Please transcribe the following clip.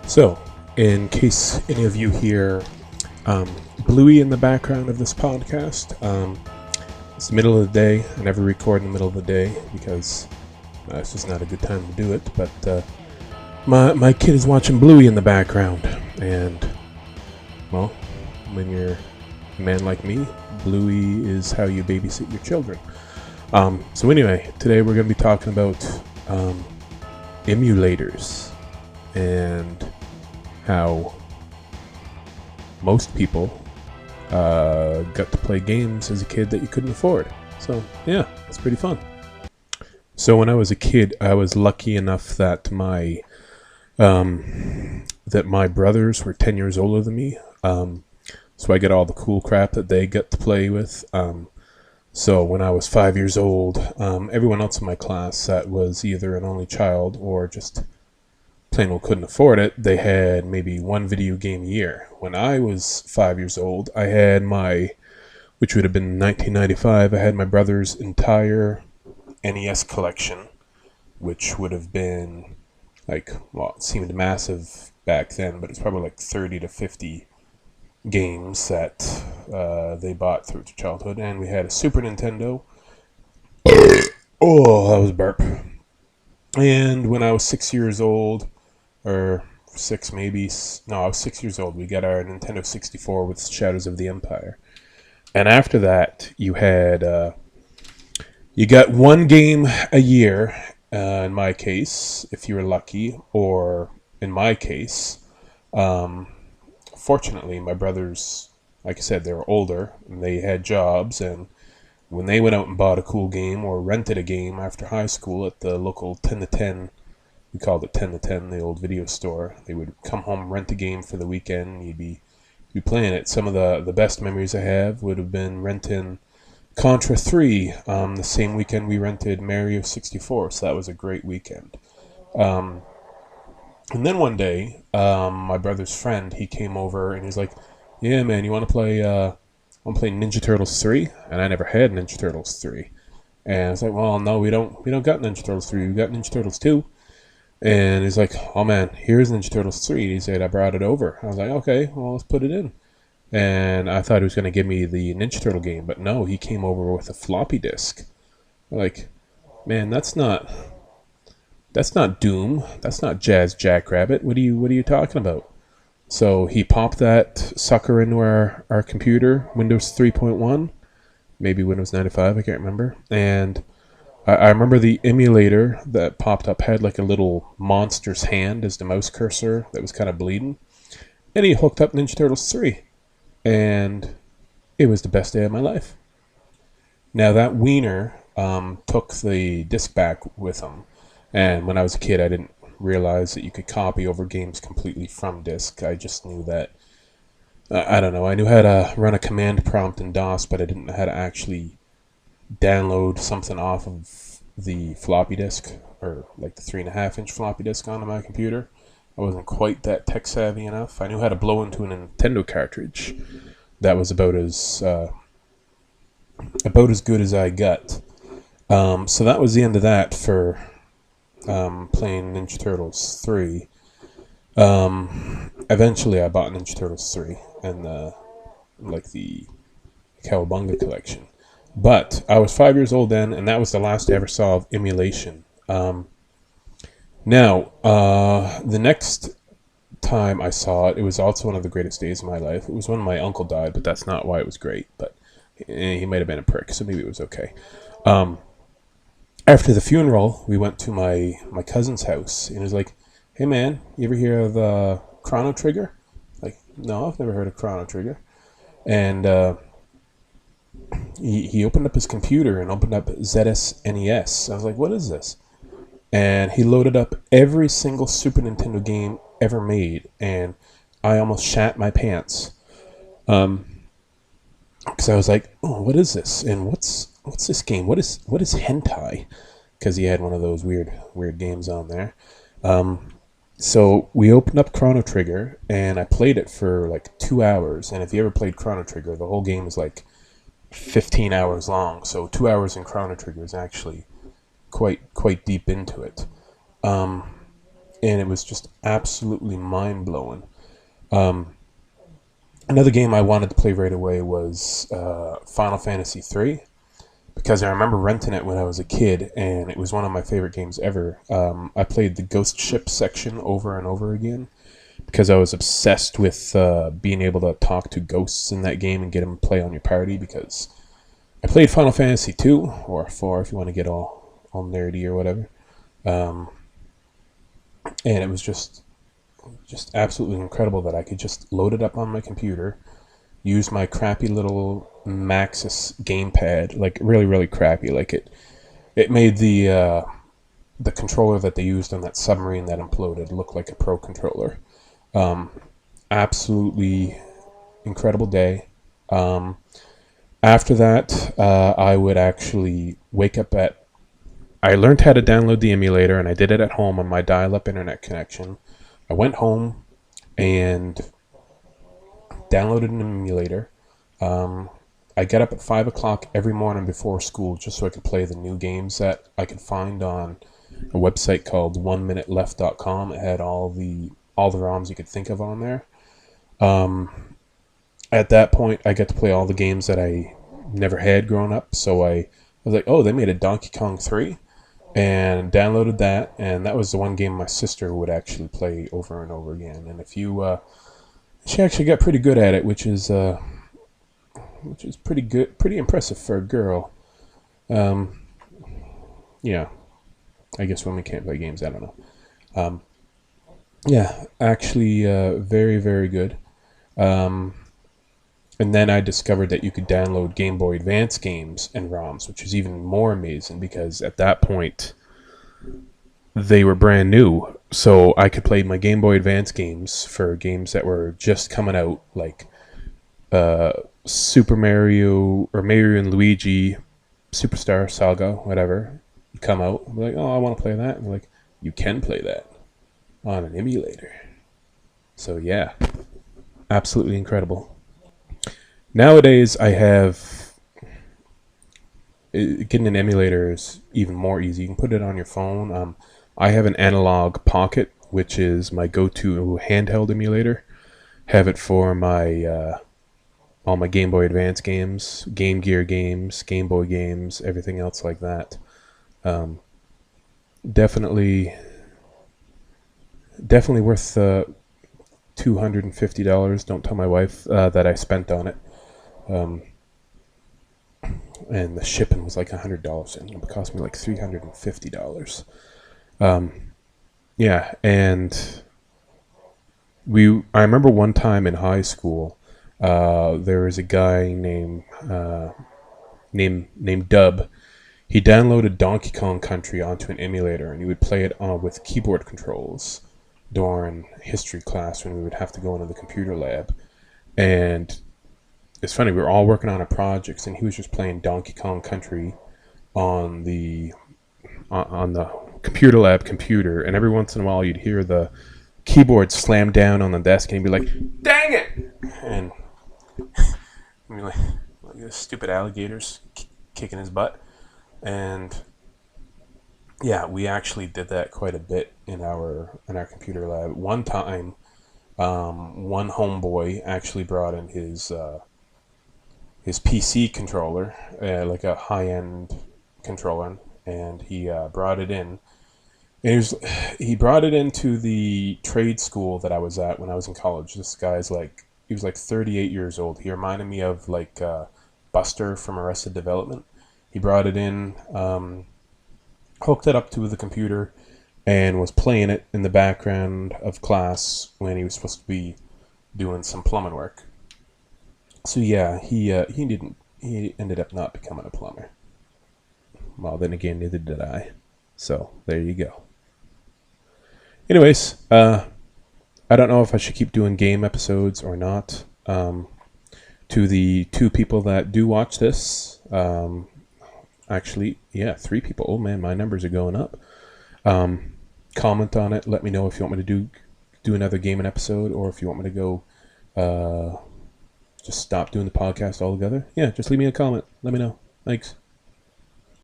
So, in case any of you hear Bluey in the background of this podcast, it's the middle of the day. I never record in the middle of the day because it's just not a good time to do it. But my kid is watching Bluey in the background, and well, when you're a man like me, Bluey is how you babysit your children. So anyway, today we're going to be talking about emulators and how most people got to play games as a kid that you couldn't afford. So yeah, it's pretty fun. So when I was a kid, I was lucky enough that my brothers were 10 years older than me. So I got all the cool crap that they got to play with. So when I was 5 years old, everyone else in my class that was either an only child or just plain old couldn't afford it, they had maybe one video game a year. When I was 5 years old, I had which would have been 1995, I had my brother's entire NES collection, which would have been it seemed massive back then, but it's probably like 30 to 50 games that they bought through their childhood. And we had a Super Nintendo. Oh, that was a burp. And when I was 6 years old, or six maybe, no, I was 6 years old, we got our Nintendo 64 with Shadows of the Empire. And after that, you got one game a year, in my case, if you were lucky, or in my case, fortunately, my brothers, like I said, they were older, and they had jobs, and when they went out and bought a cool game or rented a game after high school at the local 10 to 10, we called it 10 to 10, the old video store, they would come home, rent a game for the weekend, and you'd be playing it. Some of the best memories I have would have been renting Contra 3 the same weekend we rented Mario 64, so that was a great weekend. And then one day, my brother's friend, he came over and he's like, yeah, man, you want to play Ninja Turtles 3? And I never had Ninja Turtles 3. And I was like, well, no, we don't got Ninja Turtles 3. We got Ninja Turtles 2. And he's like, oh, man, here's Ninja Turtles 3. He said, I brought it over. I was like, okay, well, let's put it in. And I thought he was going to give me the Ninja Turtle game. But no, he came over with a floppy disk. Like, man, that's not Doom. That's not Jazz Jackrabbit. What are you talking about? So he popped that sucker into our computer, Windows 3.1, maybe Windows 95, I can't remember. And I remember the emulator that popped up had like a little monster's hand as the mouse cursor that was kind of bleeding. And he hooked up Ninja Turtles 3. And it was the best day of my life. Now that wiener took the disc back with him. And when I was a kid, I didn't realize that you could copy over games completely from disk. I just knew that, I don't know, I knew how to run a command prompt in DOS, but I didn't know how to actually download something off of the floppy disk, or like the 3.5-inch floppy disk onto my computer. I wasn't quite that tech savvy enough. I knew how to blow into a Nintendo cartridge. That was about as good as I got. So that was the end of that for playing Ninja Turtles 3. Eventually I bought Ninja Turtles 3 and the Cowabunga collection. But I was 5 years old then, and that was the last I ever saw of emulation. Now, the next time I saw it, it was also one of the greatest days of my life. It was when my uncle died, but that's not why it was great. But he might have been a prick, so maybe it was okay. After the funeral, we went to my cousin's house, and he was like, hey man, you ever hear of Chrono Trigger? Like, no, I've never heard of Chrono Trigger. And he opened up his computer and opened up ZSNES. I was like, what is this? And he loaded up every single Super Nintendo game ever made, and I almost shat my pants. Because I was like, oh, what is this? And what's this game? What is hentai? Because he had one of those weird games on there. So we opened up Chrono Trigger, and I played it for like 2 hours. And if you ever played Chrono Trigger, the whole game is like 15 hours long. So 2 hours in Chrono Trigger is actually quite deep into it. and it was just absolutely mind-blowing. Um, Another game I wanted to play right away was Final Fantasy 3, because I remember renting it when I was a kid, and it was one of my favorite games ever. I played the ghost ship section over and over again because I was obsessed with being able to talk to ghosts in that game and get them to play on your party. Because I played Final Fantasy 2 or 4, if you want to get all nerdy or whatever, um, and it was just absolutely incredible that I could just load it up on my computer, use my crappy little Maxis gamepad, like really really crappy. Like it made the controller that they used on that submarine that imploded look like a pro controller. Um, Absolutely incredible day. Um, After that, I would actually wake up at. I learned how to download the emulator, and I did it at home on my dial-up internet connection. I went home and downloaded an emulator. Um, I got up at 5 o'clock every morning before school just so I could play the new games that I could find on a website called OneMinuteLeft.com. It had all the ROMs you could think of on there. Um, at that point, I got to play all the games that I never had growing up. So I was like, oh, they made a Donkey Kong 3, and downloaded that. And that was the one game my sister would actually play over and over again. And she actually got pretty good at it, which is pretty good, pretty impressive for a girl. Um, yeah, I guess women can't play games. I don't know. Um, yeah, actually, very very good. Um, and then I discovered that you could download Game Boy Advance games and ROMs, which is even more amazing because at that point they were brand new. So I could play my Game Boy Advance games for games that were just coming out, like uh, Super Mario or Mario and Luigi Superstar Saga, whatever, come out. I'm like, oh, I want to play that. And I'm like, you can play that on an emulator. So yeah, absolutely incredible. Nowadays, getting an emulator is even more easy. You can put it on your phone. I have an Analog Pocket, which is my go-to handheld emulator. Have it for my all my Game Boy Advance games, Game Gear games, Game Boy games, everything else like that. Um, definitely, definitely worth $250. Don't tell my wife that I spent on it. Um, and the shipping was like $100, and it cost me like $350. Um, yeah, and I remember one time in high school, there was a guy named Dub. He downloaded Donkey Kong Country onto an emulator, and he would play it with keyboard controls during history class when we would have to go into the computer lab. And it's funny, we were all working on a project, and he was just playing Donkey Kong Country on the computer lab computer, and every once in a while you'd hear the keyboard slam down on the desk, and he'd be like, "Dang it!" And I'd be like those stupid alligators kicking his butt. And yeah, we actually did that quite a bit in our computer lab. One time, one homeboy actually brought in his PC controller, like a high end controller, and he brought it in. And he brought it into the trade school that I was at when I was in college. This guy's like, he was like 38 years old. He reminded me of like Buster from Arrested Development. He brought it in, hooked it up to the computer, and was playing it in the background of class when he was supposed to be doing some plumbing work. So yeah, he ended up not becoming a plumber. Well, then again, neither did I. So there you go. Anyways, I don't know if I should keep doing game episodes or not. To the two people that do watch this, actually, yeah, three people. Oh man, my numbers are going up. Comment on it. Let me know if you want me to do another gaming episode, or if you want me to go just stop doing the podcast altogether. Yeah, just leave me a comment. Let me know. Thanks.